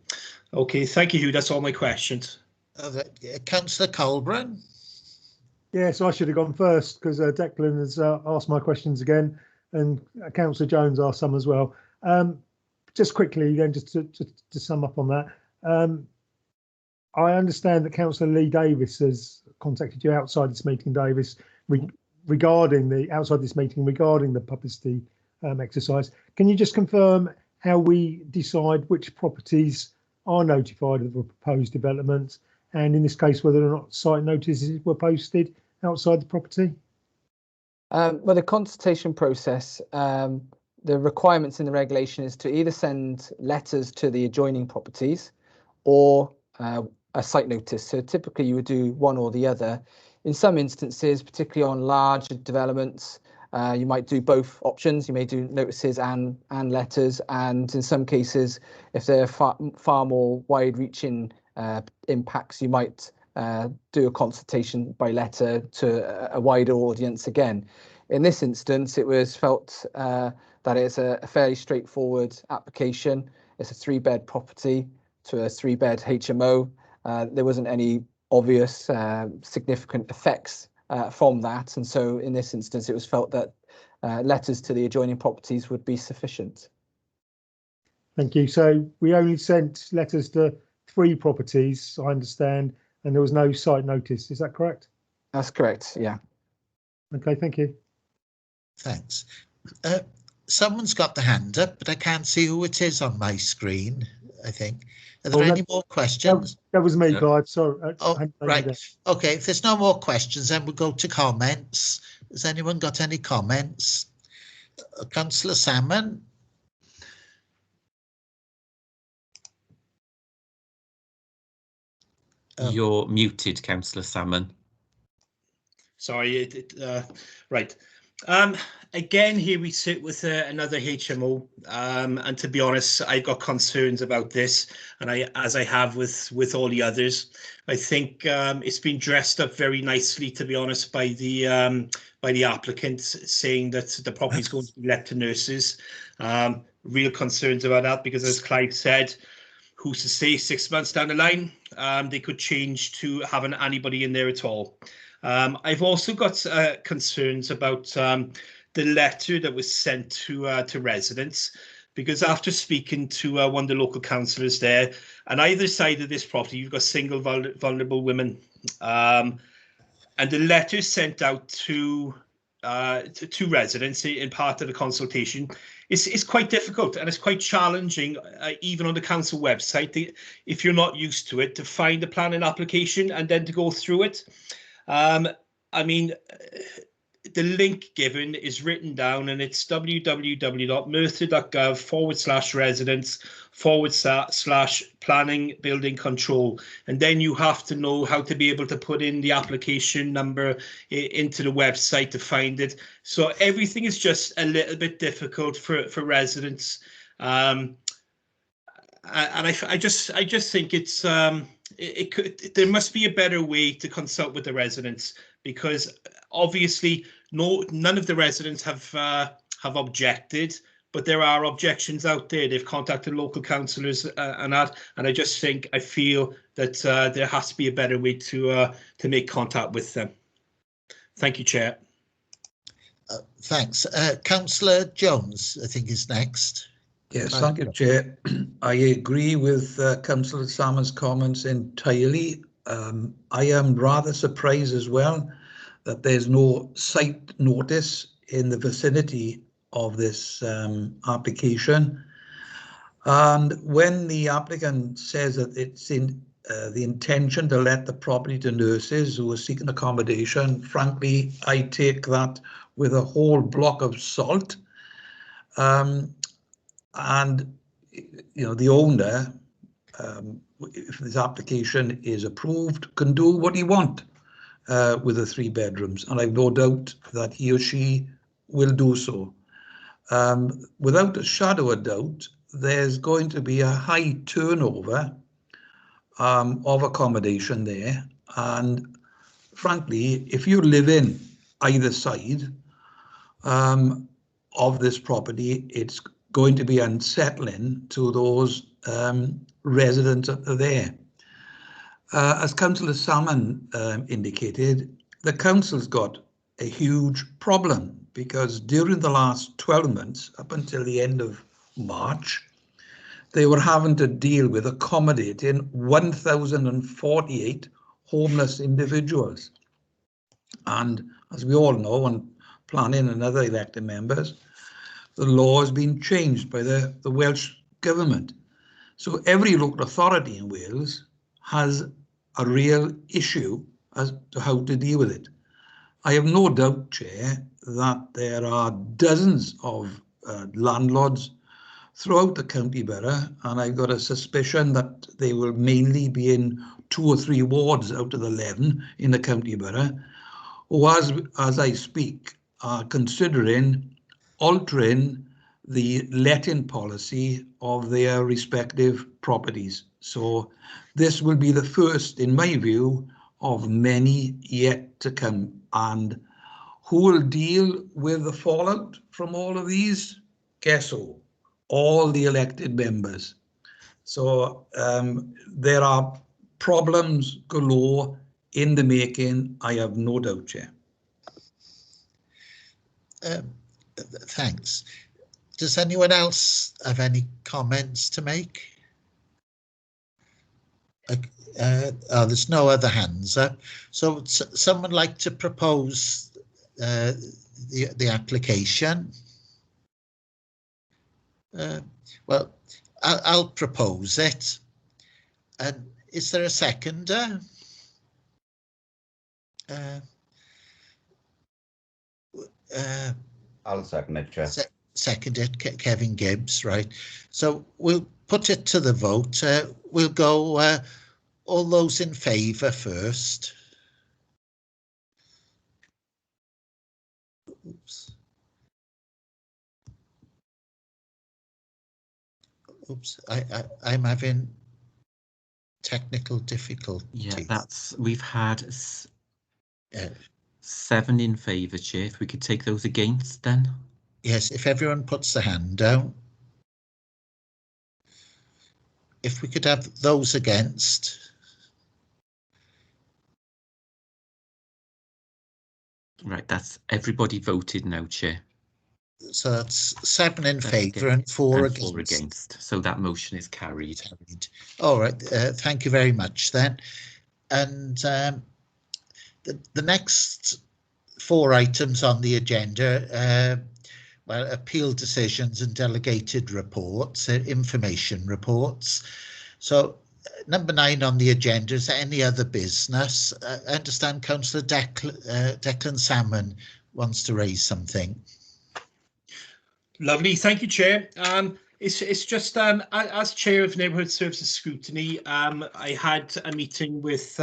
S5: Okay, thank you, Hugh. That's all my questions.
S1: Councillor Colburn.
S6: Yes, I should have gone first because Declan has asked my questions again, and Councillor Jones asked some as well. Just quickly, then, just to sum up on that, I understand that Councillor Lee Davis has contacted you outside this meeting, Davis, regarding the publicity exercise. Can you just confirm how we decide which properties are notified of a proposed development, and in this case, whether or not site notices were posted outside the property?
S4: Well, the consultation process the requirements in the regulation is to either send letters to the adjoining properties or a site notice. So typically you would do one or the other. In some instances, particularly on large developments, you might do both options. You may do notices and letters, and in some cases, if they're far more wide-reaching impacts, you might do a consultation by letter to a wider audience again. In this instance, it was felt that it's a fairly straightforward application. It's a 3-bed property to a 3-bed HMO. There wasn't any obvious significant effects from that, and so in this instance, it was felt that letters to the adjoining properties would be sufficient.
S6: Thank you. So we only sent letters to 3 properties, I understand, and there was no site notice. Is that correct?
S4: That's correct, yeah.
S6: Okay, thank you.
S1: Thanks. Someone's got the hand up, but I can't see who it is on my screen, I think. Are there any more questions?
S6: That was me, Clive. Sorry.
S1: Right. Okay, if there's no more questions, then we'll go to comments. Has anyone got any comments? Councillor Salmon?
S2: You're muted, Councillor Salmon.
S5: Sorry, right. Again, here we sit with another HMO, and to be honest, I've got concerns about this, and as I have with all the others. I think it's been dressed up very nicely, to be honest, by the applicants, saying that the property is going to be let to nurses. Real concerns about that, because as Clive said, who's to say 6 months down the line, they could change to having anybody in there at all. I've also got concerns about the letter that was sent to residents, because after speaking to one of the local councillors there, on either side of this property, you've got single vulnerable women, and the letter sent out to residents in part of the consultation. It's quite difficult, and it's quite challenging, even on the council website, if you're not used to it, to find a planning application and then to go through it. I mean, the link given is written down, and it's www.merthyr.gov/residents/planning building control. And then you have to know how to be able to put in the application number into the website to find it. So everything is just a little bit difficult for residents. And I just think it's there must be a better way to consult with the residents, because obviously none of the residents have objected, but there are objections out there. They've contacted local councillors and that, and I feel that there has to be a better way to make contact with them. Thank you, Chair.
S1: Thanks. Councillor Jones, I think, is next.
S12: Yes, thank you, Chair. I agree with Councillor Salmon's comments entirely. I am rather surprised as well that there's no site notice in the vicinity of this application. And when the applicant says that it's in the intention to let the property to nurses who are seeking accommodation, frankly, I take that with a whole block of salt. And, you know, the owner, if this application is approved, can do what he wants with the 3 bedrooms. And I've no doubt that he or she will do so. Without a shadow of doubt, there's going to be a high turnover of accommodation there. And frankly, if you live in either side of this property, it's going to be unsettling to those residents that are there. As Councillor Salmon indicated, the council's got a huge problem, because during the last 12 months, up until the end of March, they were having to deal with accommodating 1,048 homeless individuals. And as we all know, on planning and other elected members, the law has been changed by the Welsh Government. So every local authority in Wales has a real issue as to how to deal with it. I have no doubt, Chair, that there are dozens of landlords throughout the county borough, and I've got a suspicion that they will mainly be in 2 or 3 wards out of the 11 in the county borough, who, as I speak, are considering altering the letting policy of their respective properties. So this will be the first, in my view, of many yet to come. And who will deal with the fallout from all of these? Guess who? All the elected members. So there are problems galore in the making, I have no doubt, Chair.
S1: Thanks. Does anyone else have any comments to make? There's no other hands up. So would someone like to propose the application? Well, I'll propose it. And is there a seconder?
S9: I'll second it, Chair.
S1: Second it, Kevin Gibbs, right. So we'll put it to the vote. We'll go all those in favour first. Oops. Oops, I'm having technical difficulties.
S2: Yeah, we've had 7 in favour, Chair. If we could take those against then.
S1: Yes, if everyone puts the hand down. If we could have those against.
S2: Right, that's everybody voted now, Chair.
S1: So that's 7 in favour and 4 against.
S2: 4 against. So that motion is carried.
S1: All right, thank you very much then. And the next 4 items on the agenda, well, appeal decisions and delegated reports, information reports. So number 9 on the agenda is any other business. I understand Councillor Declan Salmon wants to raise something.
S5: Lovely, thank you, Chair. It's just as Chair of Neighbourhood Services Scrutiny, I had a meeting with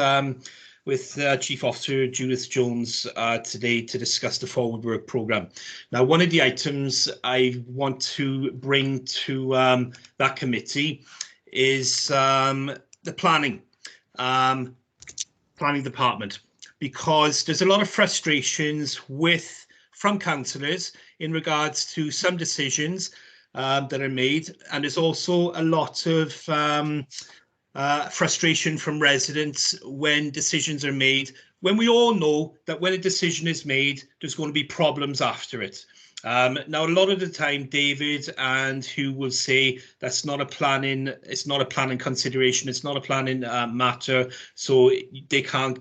S5: Chief Officer Judith Jones today to discuss the forward work programme. Now, one of the items I want to bring to that committee is the planning department, because there's a lot of frustrations from councillors in regards to some decisions that are made, and there's also a lot of frustration from residents when decisions are made, when we all know that when a decision is made, there's going to be problems after it. Now, a lot of the time, David and Hugh will say that's not a planning, it's not a planning consideration, it's not a planning matter, so they can't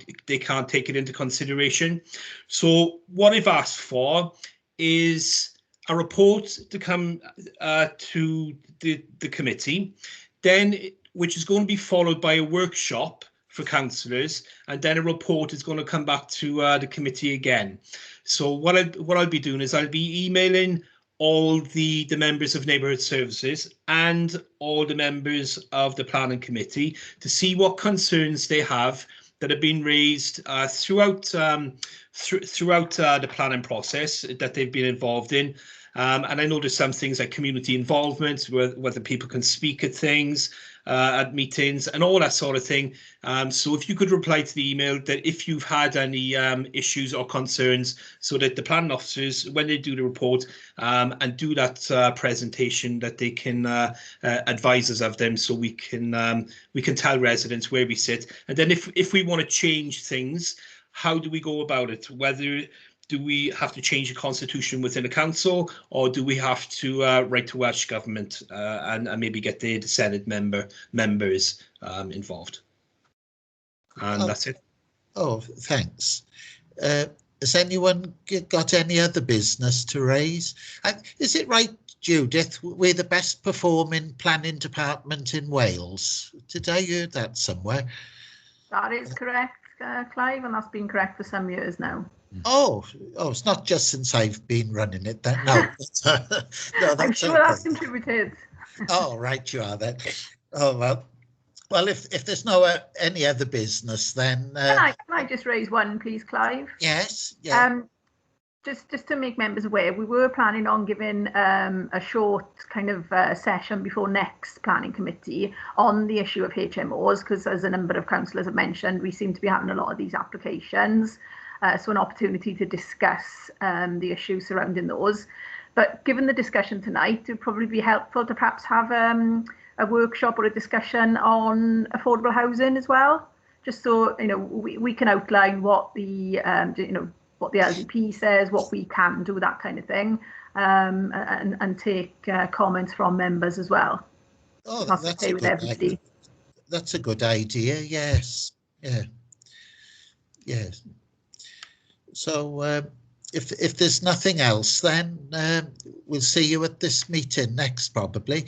S5: take it into consideration. So what I've asked for is a report to come to the committee, then which is going to be followed by a workshop for councillors, and then a report is going to come back to the committee again. So what I'll be doing is I'll be emailing all the members of Neighbourhood Services and all the members of the Planning Committee to see what concerns they have that have been raised throughout the planning process that they've been involved in. And I know there's some things like community involvement, whether people can speak at things, at meetings and all that sort of thing. So if you could reply to the email that if you've had any issues or concerns, so that the planning officers, when they do the report and do that presentation, that they can advise us of them, so we can tell residents where we sit. And then if we want to change things, how do we go about it? Whether do we have to change the constitution within the council, or do we have to write to Welsh Government and maybe get the Senate members involved? And that's it.
S1: Oh, thanks. Has anyone got any other business to raise? Is it right, Judith, we're the best performing planning department in Wales? Did I hear that somewhere?
S10: That is correct, Clive, and that's been correct for some years now.
S1: Oh, it's not just since I've been running it then. No, no,
S10: I'm sure that's contributed.
S1: Oh, right, you are then. Oh, well, if there's no any other business, then
S10: can I just raise one, please, Clive?
S1: Yes. Yeah.
S10: Just to make members aware, we were planning on giving a short kind of session before next planning committee on the issue of HMOs, because as a number of councillors have mentioned, we seem to be having a lot of these applications. So an opportunity to discuss the issues surrounding those. But given the discussion tonight, it would probably be helpful to perhaps have a workshop or a discussion on affordable housing as well, just so we can outline what the what the LDP says, what we can do, that kind of thing, and take comments from members as well.
S1: Oh, that's okay with everybody. That's a good idea. Yes. Yeah. Yes. So if there's nothing else, then we'll see you at this meeting next, probably.